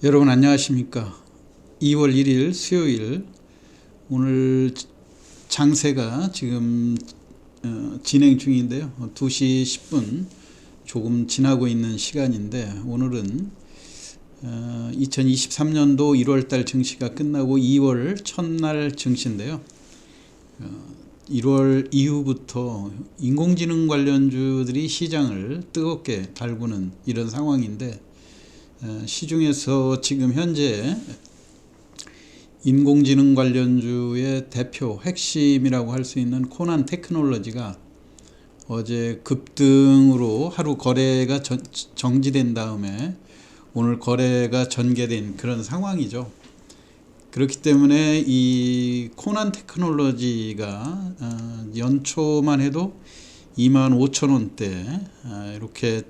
여러분 안녕하십니까? 2월 1일 수요일, 오늘 장세가 지금 진행 중인데요. 2시 10분 조금 지나고 있는 시간인데, 오늘은 2023년도 1월달 증시가 끝나고 2월 첫날 증시인데요. 1월 이후부터 인공지능 관련주들이 시장을 뜨겁게 달구는 이런 상황인데, 시중에서 지금 현재 인공지능 관련주의 대표 핵심이라고 할 수 있는 코난 테크놀로지가 어제 급등으로 하루 거래가 정지된 다음에 오늘 거래가 전개된 그런 상황이죠. 그렇기 때문에 이 코난 테크놀로지가 연초만 해도 25,000원대 이렇게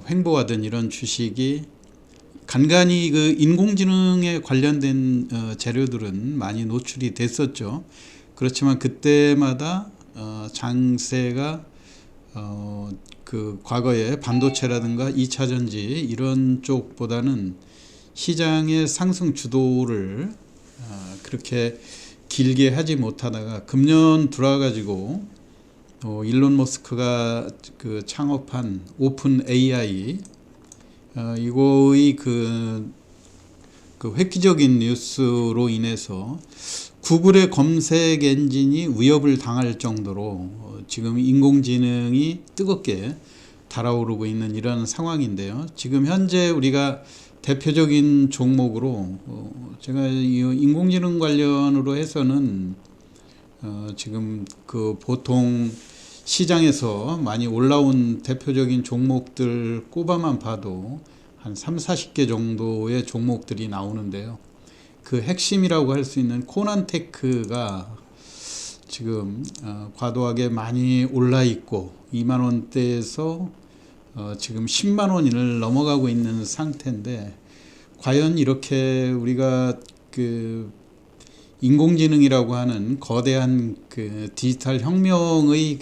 횡보하던 이런 주식이 간간히 그 인공지능에 관련된 재료들은 많이 노출이 됐었죠. 그렇지만 그때마다 장세가 그 과거에 반도체라든가 2차전지 이런 쪽보다는 시장의 상승 주도를 그렇게 길게 하지 못하다가 금년 들어와가지고 일론 머스크가 그 창업한 오픈 AI 이거의 그 획기적인 뉴스로 인해서 구글의 검색 엔진이 위협을 당할 정도로 지금 인공지능이 뜨겁게 달아오르고 있는 이런 상황인데요. 지금 현재 우리가 대표적인 종목으로 제가 이 인공지능 관련으로 해서는 지금 그 보통 시장에서 많이 올라온 대표적인 종목들 꼽아만 봐도 한 30-40개 정도의 종목들이 나오는데요. 그 핵심이라고 할 수 있는 코난테크가 지금 과도하게 많이 올라 있고 2만 원대에서 지금 10만 원을 넘어가고 있는 상태인데, 과연 이렇게 우리가 그 인공지능이라고 하는 거대한 그 디지털 혁명의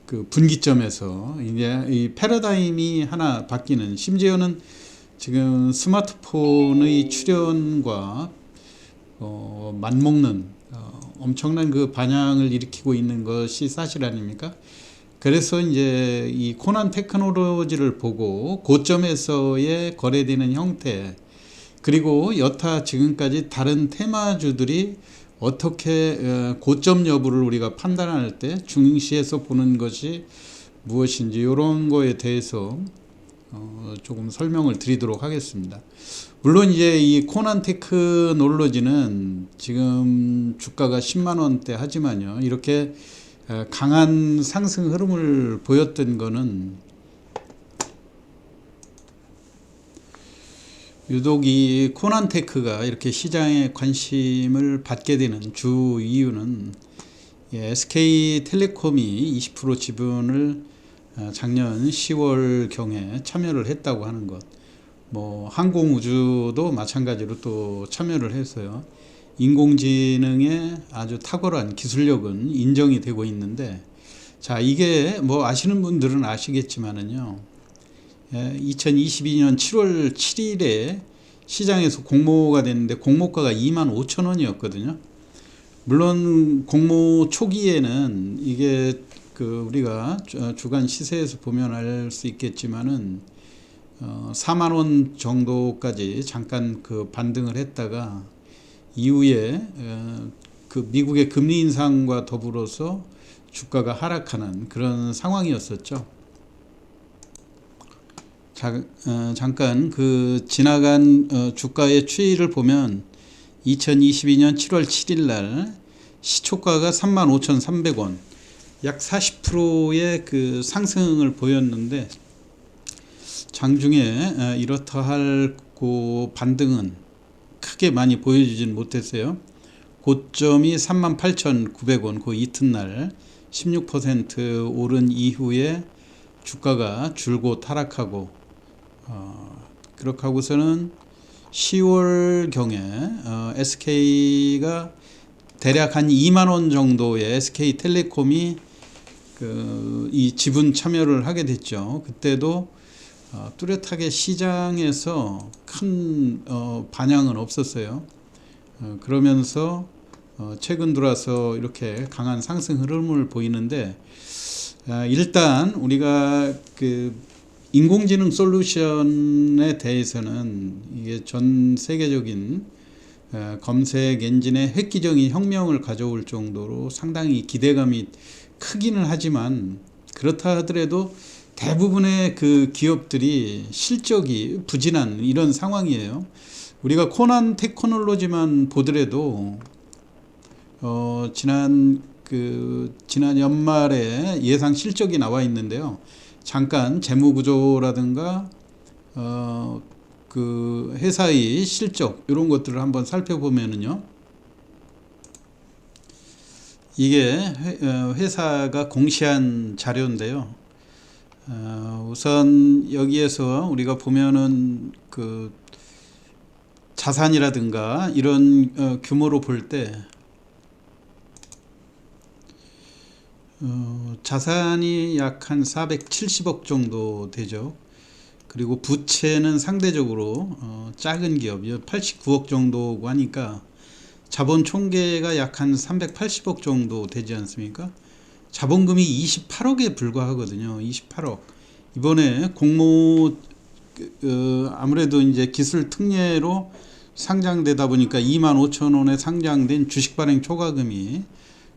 그 분기점에서 이제 이 패러다임이 하나 바뀌는, 심지어는 지금 스마트폰의 출현과 맞먹는 엄청난 그 반향을 일으키고 있는 것이 사실 아닙니까? 그래서 이제 이 코난 테크놀로지를 보고 고점에서의 거래되는 형태, 그리고 여타 지금까지 다른 테마주들이 어떻게 고점 여부를 우리가 판단할 때 중시해서 보는 것이 무엇인지, 이런 거에 대해서 조금 설명을 드리도록 하겠습니다. 물론 이제 이 코난 테크놀로지는 지금 주가가 10만 원대 하지만요, 이렇게 강한 상승 흐름을 보였던 거는 유독 이 코난테크가 이렇게 시장에 관심을 받게 되는 주 이유는 SK텔레콤이 20% 지분을 작년 10월경에 참여를 했다고 하는 것, 뭐 항공우주도 마찬가지로 또 참여를 해서요, 인공지능의 아주 탁월한 기술력은 인정이 되고 있는데, 자, 이게 뭐 아시는 분들은 아시겠지만은요, 2022년 7월 7일에 시장에서 공모가 됐는데 공모가가 25,000원이었거든요. 물론 공모 초기에는 이게 그 우리가 주간 시세에서 보면 알 수 있겠지만은 4만 원 정도까지 잠깐 그 반등을 했다가 이후에 그 미국의 금리 인상과 더불어서 주가가 하락하는 그런 상황이었었죠. 잠깐 그 지나간 주가의 추이를 보면 2022년 7월 7일 날 시초가가 35,300원, 약 40%의 그 상승을 보였는데, 장중에 이렇다 할 그 반등은 크게 많이 보여주진 못했어요. 고점이 38,900원, 그 이튿날 16% 오른 이후에 주가가 줄곧 하락하고, 그렇게 하고서는 10월경에 SK가 대략 한 2만 원 정도의 SK텔레콤이 이 지분 참여를 하게 됐죠. 그때도 뚜렷하게 시장에서 큰 반향은 없었어요. 그러면서 최근 들어서 이렇게 강한 상승 흐름을 보이는데, 일단 우리가 그 인공지능 솔루션에 대해서는 이게 전 세계적인 검색 엔진의 획기적인 혁명을 가져올 정도로 상당히 기대감이 크기는 하지만, 그렇다 하더라도 대부분의 그 기업들이 실적이 부진한 이런 상황이에요. 우리가 코난 테크놀로지만 보더라도 지난 연말에 예상 실적이 나와 있는데요. 잠깐 재무 구조라든가 그 회사의 실적 이런 것들을 한번 살펴보면은요, 이게 회사가 공시한 자료인데요. 우선 여기에서 우리가 보면은 그 자산이라든가 이런 규모로 볼 때 자산이 약 한 470억 정도 되죠. 그리고 부채는 상대적으로 작은 기업 89억 정도고 하니까 자본 총계가 약 한 380억 정도 되지 않습니까? 자본금이 28억에 불과하거든요. 28억. 이번에 공모 아무래도 이제 기술 특례로 상장되다 보니까 25,000원에 상장된 주식 발행 초과금이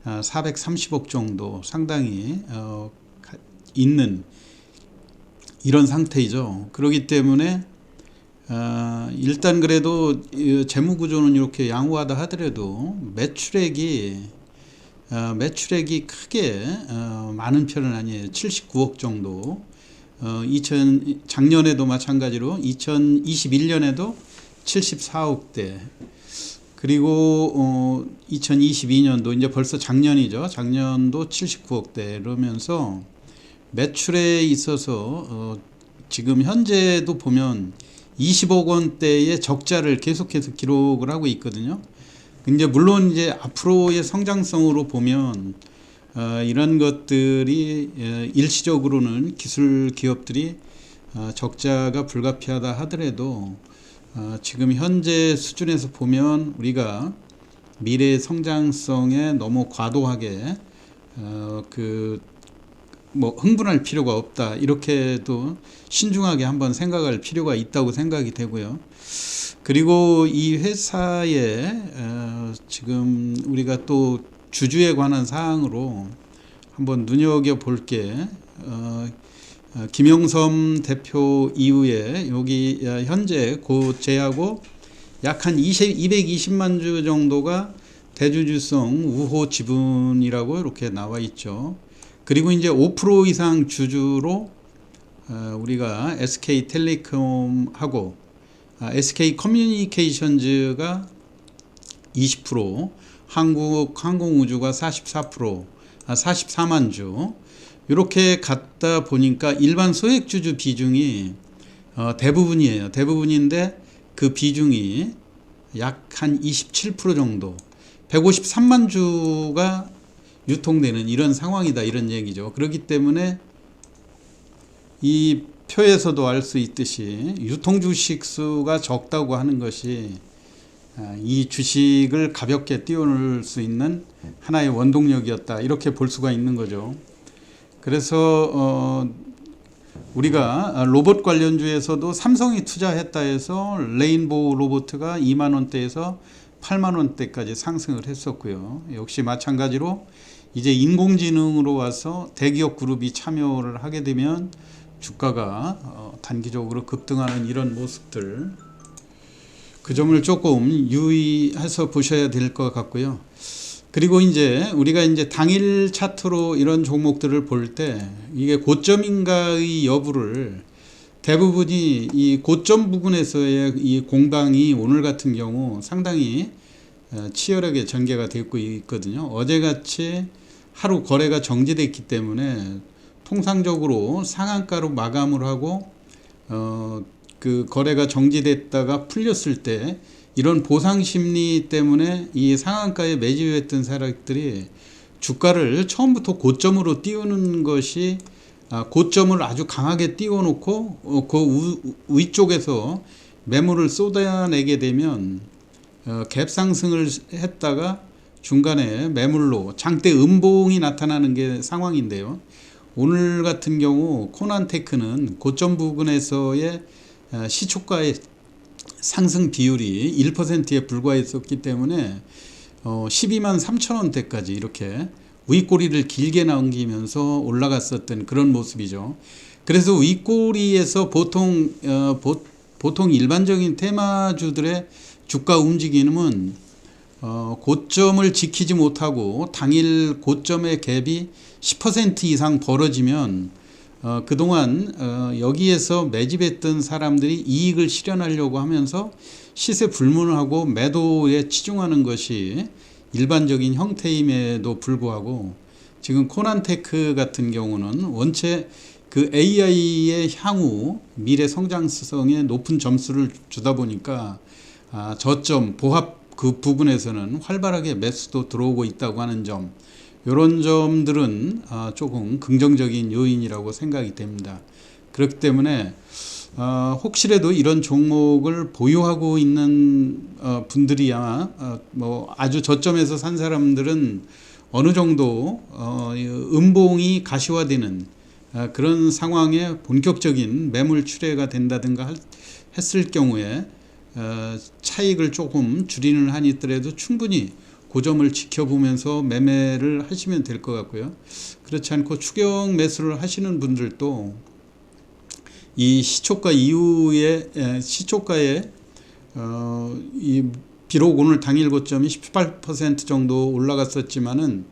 430억 정도 상당히 있는 이런 상태이죠. 그렇기 때문에 일단 그래도 재무 구조는 이렇게 양호하다 하더라도 매출액이 크게 많은 편은 아니에요. 79억 정도. 작년에도 마찬가지로 2021년에도 74억대. 그리고 2022년도 이제 벌써 작년이죠. 작년도 79억대. 이러면서 매출에 있어서 지금 현재도 보면 20억 원대의 적자를 계속해서 기록을 하고 있거든요. 근데 물론 이제 앞으로의 성장성으로 보면 이런 것들이 일시적으로는 기술 기업들이 적자가 불가피하다 하더라도 지금 현재 수준에서 보면 우리가 미래 성장성에 너무 과도하게 흥분할 필요가 없다, 이렇게도 신중하게 한번 생각할 필요가 있다고 생각이 되고요. 그리고 이 회사에 지금 우리가 또 주주에 관한 사항으로 한번 눈여겨볼 게 김영섬 대표 이후에 여기 현재 고재하고 약 한 220만 주 정도가 대주주성 우호 지분이라고 이렇게 나와 있죠. 그리고 이제 5% 이상 주주로 우리가 SK텔레콤하고 SK커뮤니케이션즈가 20%, 한국항공우주가 44%, 44만 주 이렇게 갖다 보니까 일반 소액주주 비중이 대부분이에요. 대부분인데 그 비중이 약 한 27% 정도, 153만 주가 유통되는 이런 상황이다, 이런 얘기죠. 그렇기 때문에 이 표에서도 알 수 있듯이 유통 주식 수가 적다고 하는 것이 이 주식을 가볍게 띄워놓을 수 있는 하나의 원동력이었다, 이렇게 볼 수가 있는 거죠. 그래서 우리가 로봇 관련주에서도 삼성이 투자했다 해서 레인보우 로봇가 2만 원대에서 8만 원대까지 상승을 했었고요. 역시 마찬가지로 이제 인공지능으로 와서 대기업 그룹이 참여를 하게 되면 주가가 단기적으로 급등하는 이런 모습들, 그 점을 조금 유의해서 보셔야 될 것 같고요. 그리고 이제 우리가 이제 당일 차트로 이런 종목들을 볼 때 이게 고점인가의 여부를 대부분이 이 고점 부근에서의 이 공방이 오늘 같은 경우 상당히 치열하게 전개가 되고 있거든요. 어제같이 하루 거래가 정지됐기 때문에 통상적으로 상한가로 마감을 하고 그 거래가 정지됐다가 풀렸을 때 이런 보상 심리 때문에 이 상한가에 매집했던 사람들이 주가를 처음부터 고점으로 띄우는 것이 고점을 아주 강하게 띄워놓고 그 위쪽에서 매물을 쏟아내게 되면 갭 상승을 했다가 중간에 매물로 장대 음봉이 나타나는 게 상황인데요. 오늘 같은 경우 코난테크는 고점 부근에서의 시초가의 상승 비율이 1%에 불과했었기 때문에 12만 3천 원대까지 이렇게 윗꼬리를 길게 남기면서 올라갔었던 그런 모습이죠. 그래서 윗꼬리에서 보통 일반적인 테마주들의 주가 움직임은 고점을 지키지 못하고 당일 고점의 갭이 10% 이상 벌어지면 그동안 여기에서 매집했던 사람들이 이익을 실현하려고 하면서 시세 불문을 하고 매도에 치중하는 것이 일반적인 형태임에도 불구하고 지금 코난테크 같은 경우는 원체 그 AI의 향후 미래 성장성에 높은 점수를 주다 보니까 저점 보합 그 부분에서는 활발하게 매수도 들어오고 있다고 하는 점, 이런 점들은 조금 긍정적인 요인이라고 생각이 됩니다. 그렇기 때문에 혹시라도 이런 종목을 보유하고 있는 분들이야 뭐 아주 저점에서 산 사람들은 어느 정도 음봉이 가시화되는 그런 상황에 본격적인 매물 출회가 된다든가 했을 경우에 차익을 조금 줄이는 한이 있더라도 충분히 고점을 지켜보면서 매매를 하시면 될 것 같고요. 그렇지 않고 추격 매수를 하시는 분들도 이 시초가 이후에 시초가에 이 비록 오늘 당일 고점이 18% 정도 올라갔었지만은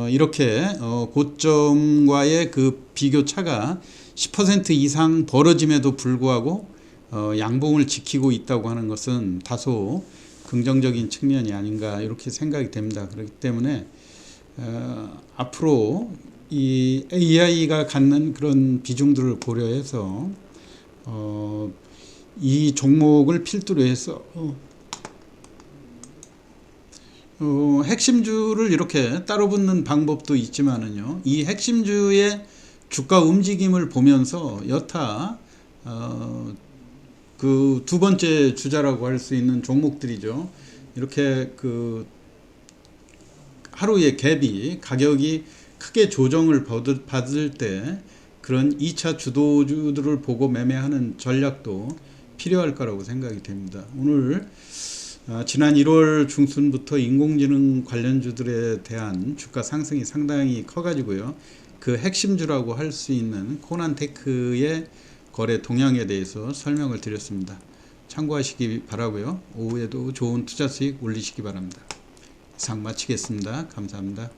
이렇게 고점과의 그 비교 차가 10% 이상 벌어짐에도 불구하고 양봉을 지키고 있다고 하는 것은 다소 긍정적인 측면이 아닌가 이렇게 생각이 됩니다. 그렇기 때문에 앞으로 이 AI가 갖는 그런 비중들을 고려해서 이 종목을 필두로 해서 핵심주를 이렇게 따로 붙는 방법도 있지만은요, 이 핵심주의 주가 움직임을 보면서 여타 그 두 번째 주자라고 할 수 있는 종목들이죠. 이렇게 그 하루의 갭이 가격이 크게 조정을 받을 때 그런 2차 주도주들을 보고 매매하는 전략도 필요할 거라고 생각이 됩니다. 오늘 지난 1월 중순부터 인공지능 관련주들에 대한 주가 상승이 상당히 커가지고요. 그 핵심주라고 할 수 있는 코난테크의 거래 동향에 대해서 설명을 드렸습니다. 참고하시기 바라고요. 오후에도 좋은 투자 수익 올리시기 바랍니다. 이상 마치겠습니다. 감사합니다.